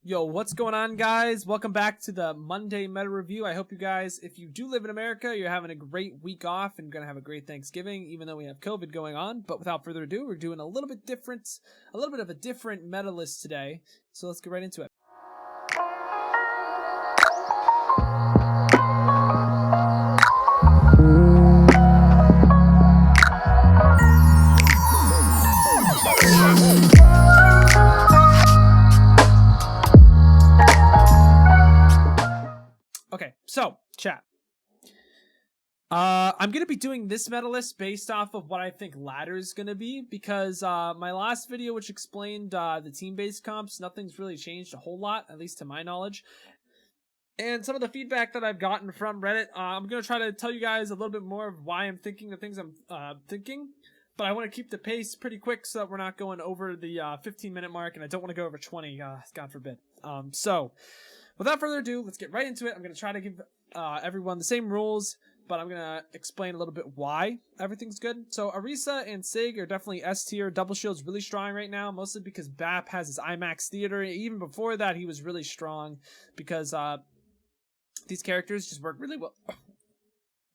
Yo, what's going on, guys? Welcome back to the Monday Meta Review. I hope you guys, if you do live in America, you're having a great week off and going to have a great Thanksgiving, even though we have COVID going on. But without further ado, we're doing a little bit of a different meta list today. So let's get right into it. Okay, so chat. I'm gonna be doing this meta list based off of what I think ladder is gonna be because my last video, which explained the team-based comps, nothing's really changed a whole lot, at least to my knowledge. And some of the feedback that I've gotten from Reddit, I'm gonna try to tell you guys a little bit more of why I'm thinking the things I'm thinking. But I want to keep the pace pretty quick so that we're not going over the 15-minute mark, and I don't want to go over 20. God forbid. So, without further ado, let's get right into it. I'm going to try to give everyone the same rules, but I'm going to explain a little bit why everything's good. So, Orisa and Sig are definitely S tier. Double Shield's really strong right now, mostly because BAP has his IMAX Theater. Even before that, he was really strong because these characters just work really well.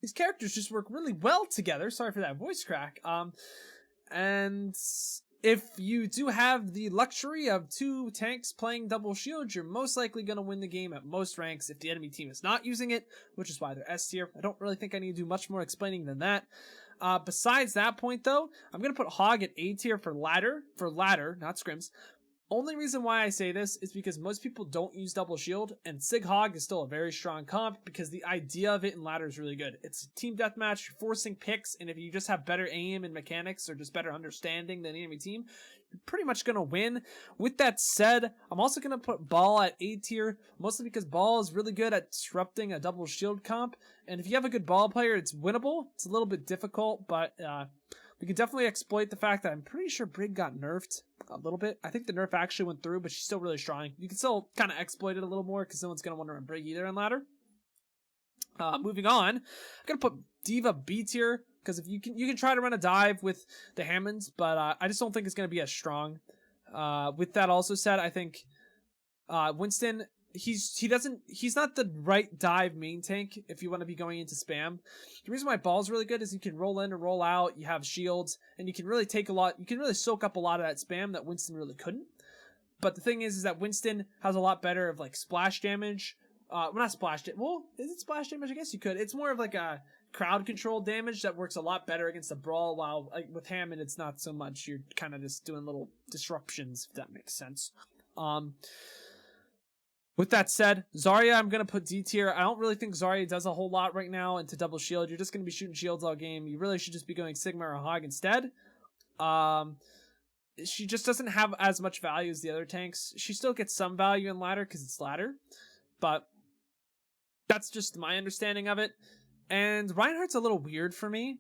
These characters just work really well together. Sorry for that voice crack. And if you do have the luxury of two tanks playing double shield, you're most likely going to win the game at most ranks if the enemy team is not using it, which is why they're S tier. I don't really think I need to do much more explaining than that. Besides that point, though, I'm going to put Hog at A tier for ladder, not scrims. Only reason why I say this is because most people don't use double shield, and Sig Hog is still a very strong comp because the idea of it in ladder is really good. It's a team deathmatch, you're forcing picks, and if you just have better aim and mechanics or just better understanding than the enemy team, you're pretty much going to win. With that said, I'm also going to put Ball at A tier, mostly because Ball is really good at disrupting a double shield comp, and if you have a good Ball player, it's winnable. It's a little bit difficult, but we can definitely exploit the fact that I'm pretty sure Brig got nerfed a little bit. I think the nerf actually went through, but she's still really strong. You can still kind of exploit it a little more because no one's going to want to run Brig either in ladder. Moving on, I'm going to put D.Va B tier because if you can try to run a dive with the Hammonds, but I just don't think it's going to be as strong. With that also said, I think Winston, he's not the right dive main tank if you want to be going into spam. The reason why Ball's really good is you can roll in and roll out, you have shields, and you can really soak up a lot of that spam that Winston really couldn't. But the thing is that Winston has a lot better of like splash damage. Well, not splash damage. Well, is it splash damage? I guess you could. It's more of like a crowd control damage that works a lot better against the brawl, while like, with Hammond it's not so much. You're kind of just doing little disruptions, if that makes sense. With that said, Zarya, I'm going to put D tier. I don't really think Zarya does a whole lot right now into double shield. You're just going to be shooting shields all game. You really should just be going Sigma or Hog instead. She just doesn't have as much value as the other tanks. She still gets some value in ladder because it's ladder, but that's just my understanding of it. And Reinhardt's a little weird for me.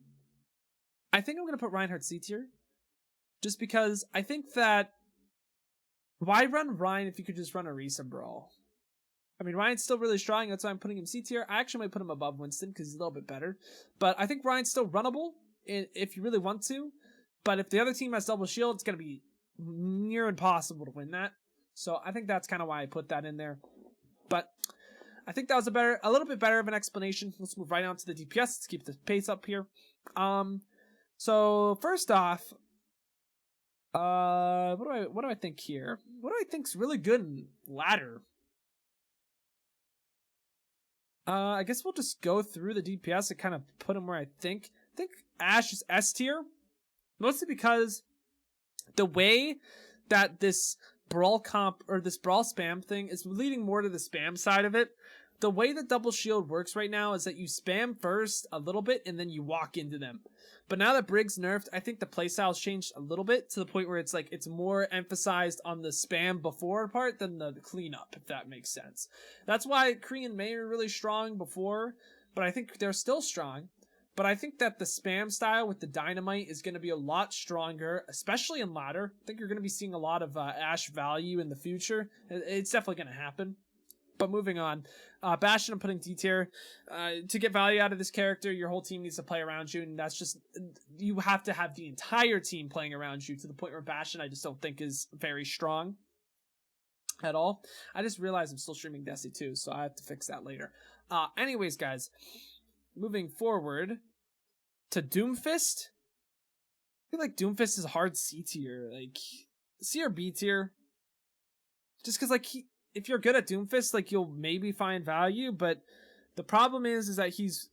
I think I'm going to put Reinhardt C tier just because I think that why run Ryan if you could just run Orisa Brawl? I mean, Ryan's still really strong. That's why I'm putting him C tier. I actually might put him above Winston because he's a little bit better. But I think Ryan's still runnable if you really want to. But if the other team has double shield, it's going to be near impossible to win that. So I think that's kind of why I put that in there. But I think that was a little bit better of an explanation. Let's move right on to the DPS. Let's keep the pace up here. So first off, what do I think here? What do I think's really good in ladder? I guess we'll just go through the DPS and kind of put them where I think. I think Ashe is S tier, mostly because the way that this brawl comp or this brawl spam thing is leading more to the spam side of it. The way that double shield works right now is that you spam first a little bit and then you walk into them. But now that Brig's nerfed, I think the playstyle's changed a little bit to the point where it's like it's more emphasized on the spam before part than the cleanup, if that makes sense. That's why Korean May were really strong before, but I think they're still strong. But I think that the spam style with the dynamite is going to be a lot stronger, especially in ladder. I think you're going to be seeing a lot of Ashe value in the future. It's definitely going to happen. But moving on, Bastion I'm putting D tier. To get value out of this character, your whole team needs to play around you, and that's just, you have to have the entire team playing around you to the point where Bastion I just don't think is very strong. at all. I just realized I'm still streaming Destiny 2, so I have to fix that later. Anyways, guys, moving forward to Doomfist. I feel like Doomfist is a hard C tier, like C or B tier. Just because, like, if you're good at Doomfist, like, you'll maybe find value, but the problem is that he's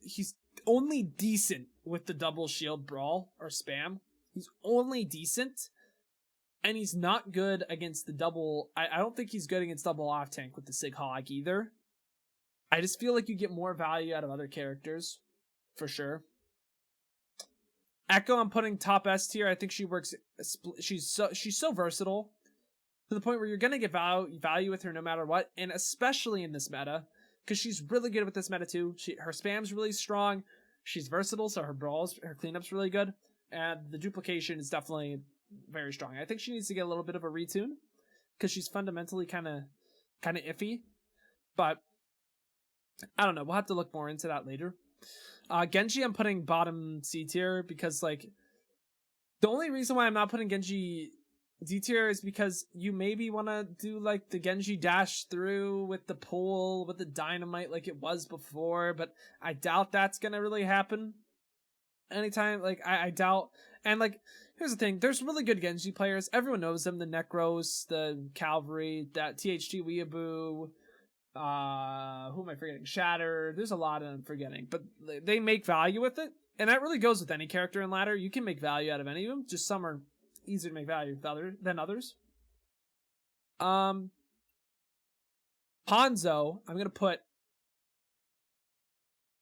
only decent with the double shield brawl or spam. He's only decent, and he's not good against the double. I don't think he's good against double off tank with the Sig Hog either. I just feel like you get more value out of other characters, for sure. Echo, I'm putting top S tier. I think she works. She's so versatile to the point where you're gonna get value with her no matter what, and especially in this meta, because she's really good with this meta too. Her spam's really strong. She's versatile, so her cleanup's really good, and the duplication is definitely very strong. I think she needs to get a little bit of a retune because she's fundamentally kind of iffy, but I don't know. We'll have to look more into that later. Genji, I'm putting bottom C tier because, like, the only reason why I'm not putting Genji D tier is because you maybe want to do, like, the Genji dash through with the pull, with the dynamite like it was before, but I doubt that's gonna really happen anytime. Like, I doubt. And, like, here's the thing. There's really good Genji players. Everyone knows them. The Necros, the Cavalry, that THT Weeaboo, who am I forgetting? Shatter. There's a lot of them forgetting, but they make value with it, and that really goes with any character in ladder. You can make value out of any of them. Just some are easier to make value than others. Hanzo, I'm gonna put.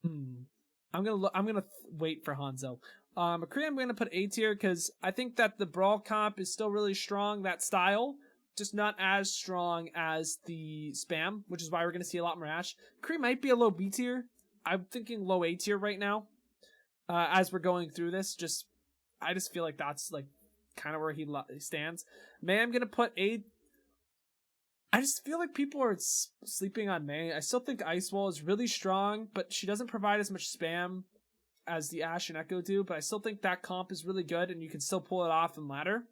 I'm gonna wait for Hanzo. McCree, I'm gonna put A tier because I think that the brawl comp is still really strong. That style, just not as strong as the spam, which is why we're going to see a lot more Ashe. Kree might be a low B tier. I'm thinking low A tier right now. As we're going through this, I just feel like that's, like, kind of where he stands. May, I'm going to put A. I just feel like people are sleeping on May. I still think Ice Wall is really strong, but she doesn't provide as much spam as the Ashe and Echo do, but I still think that comp is really good, and you can still pull it off in ladder.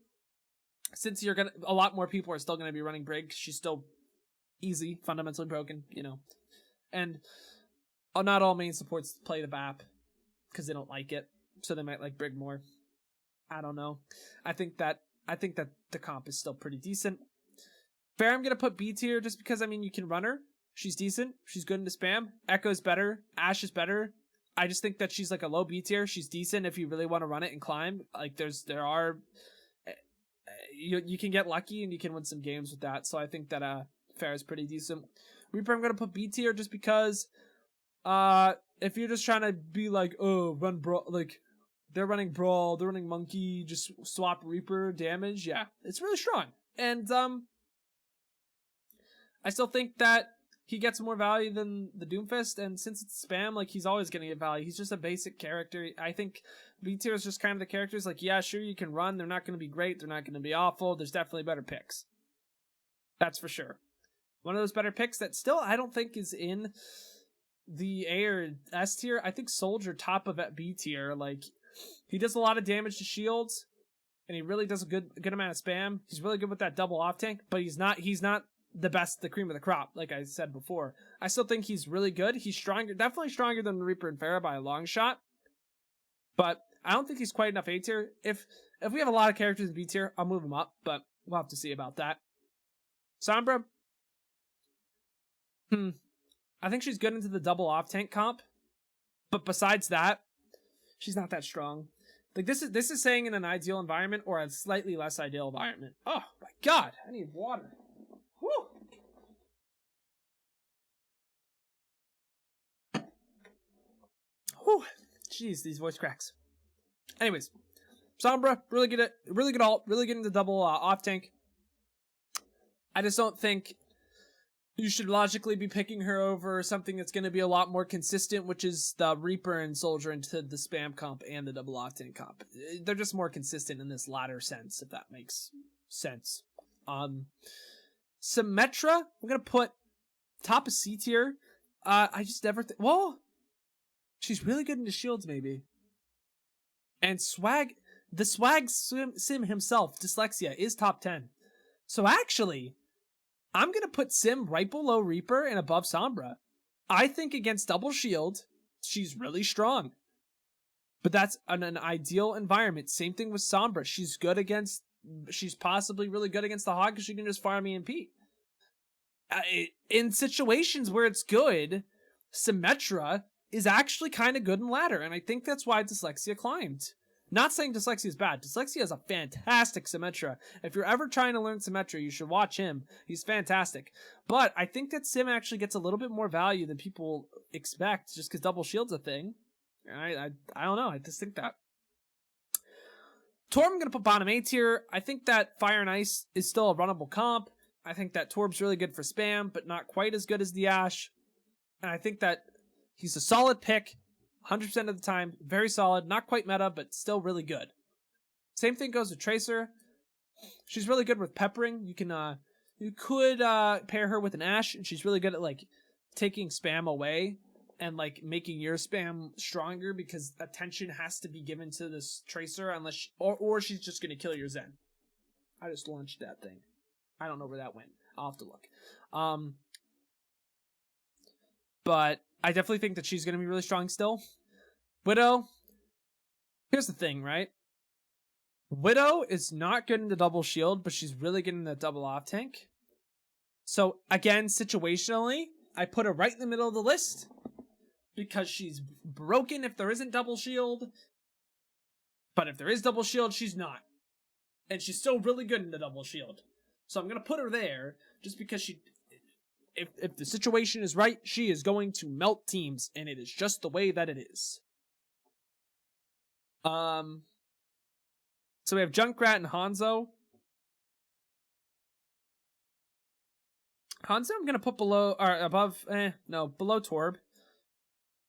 Since a lot more people are still gonna be running Brig, she's still easy, fundamentally broken, you know. And not all main supports play the BAP because they don't like it, so they might like Brig more. I don't know. I think that the comp is still pretty decent. Fair, I'm gonna put B tier just because, I mean, you can run her. She's decent. She's good into spam. Echo's better. Ashe is better. I just think that she's like a low B tier. She's decent if you really want to run it and climb. Like, you can get lucky and you can win some games with that. So I think that Fair is pretty decent. Reaper, I'm gonna put B tier just because if you're just trying to be like, oh, run brawl, like they're running brawl, they're running monkey, just swap Reaper damage, yeah, it's really strong. And I still think that he gets more value than the Doomfist, and since it's spam, like, he's always gonna get value. He's just a basic character. I think B tier is just kind of the characters, like, yeah, sure, you can run. They're not gonna be great. They're not gonna be awful. There's definitely better picks. That's for sure. One of those better picks that still I don't think is in the A or S tier. I think Soldier top of at B tier. Like, he does a lot of damage to shields, and he really does a good amount of spam. He's really good with that double off tank, but he's not the best, the cream of the crop, like I said before. I still think he's really good. He's stronger, definitely stronger than Reaper and Pharah by a long shot, but I don't think he's quite enough A tier. If we have a lot of characters in B tier, I'll move him up, but we'll have to see about that. Sombra, I think she's good into the double off tank comp, but besides that, she's not that strong. Like, this is saying in an ideal environment or a slightly less ideal environment. Oh my god, I need water. Whew. Whew. Jeez, these voice cracks. Anyways, Sombra, really good ult, really good into double off tank. I just don't think you should logically be picking her over something that's going to be a lot more consistent, which is the Reaper and Soldier into the spam comp and the double off tank comp. They're just more consistent in this latter sense, if that makes sense. Symmetra, I'm gonna put top of C tier. I just never well, she's really good into shields, maybe. And the swag sim himself, Dyslexia, is top 10. So actually, I'm going to put Sim right below Reaper and above Sombra. I think against double shield, she's really strong. But that's an ideal environment. Same thing with Sombra. She's possibly really good against the Hog because she can just farm EMP. In situations where it's good, Symmetra is actually kind of good in ladder, and I think that's why Dyslexia climbed. Not saying Dyslexia is bad. Dyslexia is a fantastic Symmetra. If you're ever trying to learn Symmetra, you should watch him. He's fantastic. But I think that Sim actually gets a little bit more value than people expect just because double shield's a thing. I don't know. I just think that. Torb, I'm going to put bottom A tier. I think that Fire and Ice is still a runnable comp. I think that Torb's really good for spam, but not quite as good as the Ashe. And I think that he's a solid pick, 100% of the time. Very solid. Not quite meta, but still really good. Same thing goes with Tracer. She's really good with peppering. You could pair her with an Ashe, and she's really good at like taking spam away and like making your spam stronger because attention has to be given to this Tracer unless or she's just gonna kill your Zen. I just launched that thing. I don't know where that went. I'll have to look. But I definitely think that she's gonna be really strong still. Widow. Here's the thing, right? Widow is not good in the double shield, but she's really good in the double off tank. So again, situationally, I put her right in the middle of the list because she's broken if there isn't double shield. But if there is double shield, she's not. And she's still really good in the double shield. So I'm going to put her there just because if the situation is right, she is going to melt teams. And it is just the way that it is. So we have Junkrat and Hanzo. Hanzo I'm going to put below, or above, below Torb.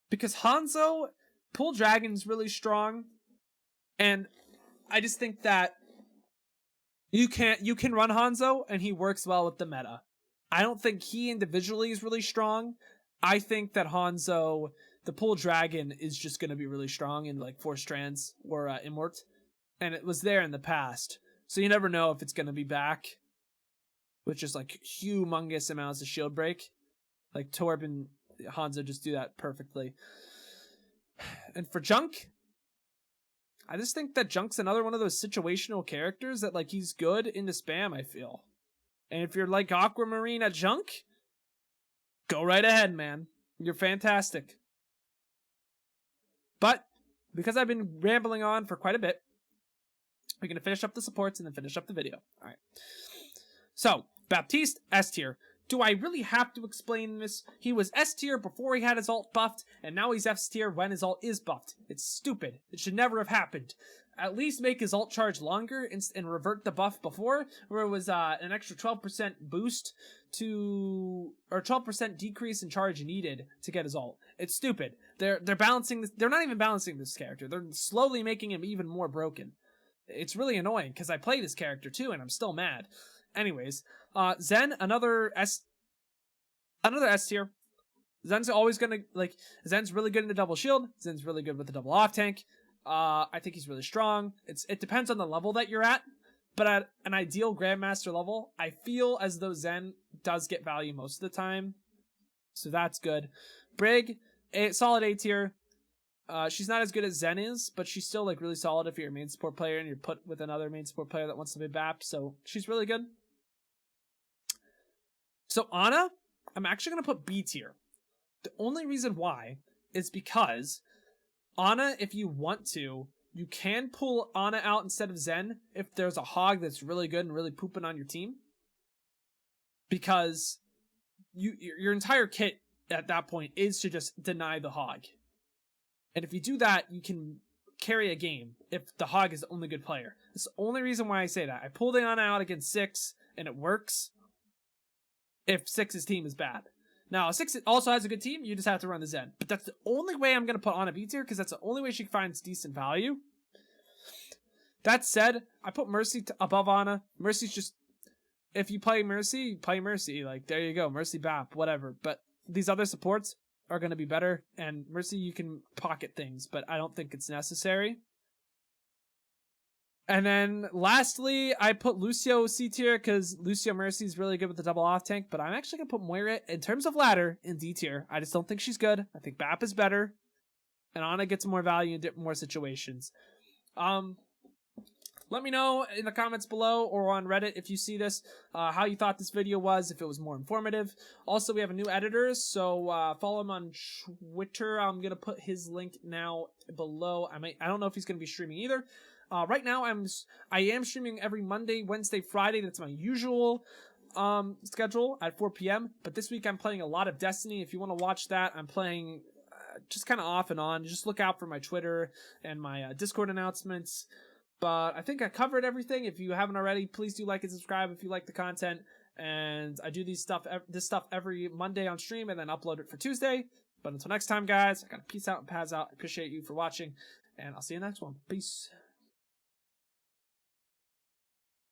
Because Hanzo, Pull Dragon's really strong. And I just think that you can run Hanzo and he works well with the meta. I don't think he individually is really strong. I think that Hanzo, the Pull Dragon, is just going to be really strong in like Force Trans or Immort. And it was there in the past. So you never know if it's going to be back. With just like humongous amounts of shield break. Like Torb and Hanzo just do that perfectly. And for Junk, I just think that Junk's another one of those situational characters that like he's good into spam, I feel. And if you're like Aquamarine at Junk, go right ahead, man. You're fantastic. But because I've been rambling on for quite a bit, we're going to finish up the supports and then finish up the video. All right. So, Baptiste, S tier. Do I really have to explain this? He was S tier before he had his ult buffed, and now he's F tier when his ult is buffed. It's stupid. It should never have happened. At least make his ult charge longer and revert the buff before, where it was an extra 12% boost to, or 12% decrease in charge needed to get his ult. It's stupid. They're balancing this. They're not even balancing this character. They're slowly making him even more broken. It's really annoying because I play this character too, and I'm still mad. Anyways, Zen, another S tier. Zen's always gonna, like, Zen's really good in the double shield. Zen's really good with the double off tank. I think he's really strong. It depends on the level that you're at, but at an ideal Grandmaster level, I feel as though Zen does get value most of the time. So that's good. Brig, solid A tier. She's not as good as Zen is, but she's still, like, really solid if you're a main support player and you're put with another main support player that wants to be BAP, so she's really good. So Ana, I'm actually going to put B tier. The only reason why is because Ana, if you want to, you can pull Ana out instead of Zen if there's a Hog that's really good and really pooping on your team. Because your entire kit at that point is to just deny the Hog. And if you do that, you can carry a game if the Hog is the only good player. That's the only reason why I say that. I pulled Ana out against 6, and it works if 6's team is bad. Now, 6 also has a good team, you just have to run the Zen. But that's the only way I'm going to put Ana B tier, because that's the only way she finds decent value. That said, I put Mercy above Ana. Mercy's just, if you play Mercy, you play Mercy. Like, there you go, Mercy BAP, whatever. But these other supports are going to be better, and Mercy, you can pocket things, but I don't think it's necessary. And then lastly, I put Lucio C tier because Lucio Mercy is really good with the double off tank, but I'm actually gonna put Moira in terms of ladder in D tier. I just don't think she's good. I think BAP is better, and Ana gets more value in more situations. Let me know in the comments below or on Reddit if you see this, how you thought this video was, if it was more informative. Also, we have a new editor, so follow him on Twitter. I'm gonna put his link now below. I don't know if he's gonna be streaming either. Right now, I am streaming every Monday, Wednesday, Friday. That's my usual schedule at 4 p.m. But this week I'm playing a lot of Destiny. If you want to watch that, I'm playing just kind of off and on. Just look out for my Twitter and my Discord announcements. But I think I covered everything. If you haven't already, please do like and subscribe if you like the content. And I do this stuff every Monday on stream and then upload it for Tuesday. But until next time, guys, I gotta peace out and pass out. I appreciate you for watching, and I'll see you in the next one. Peace.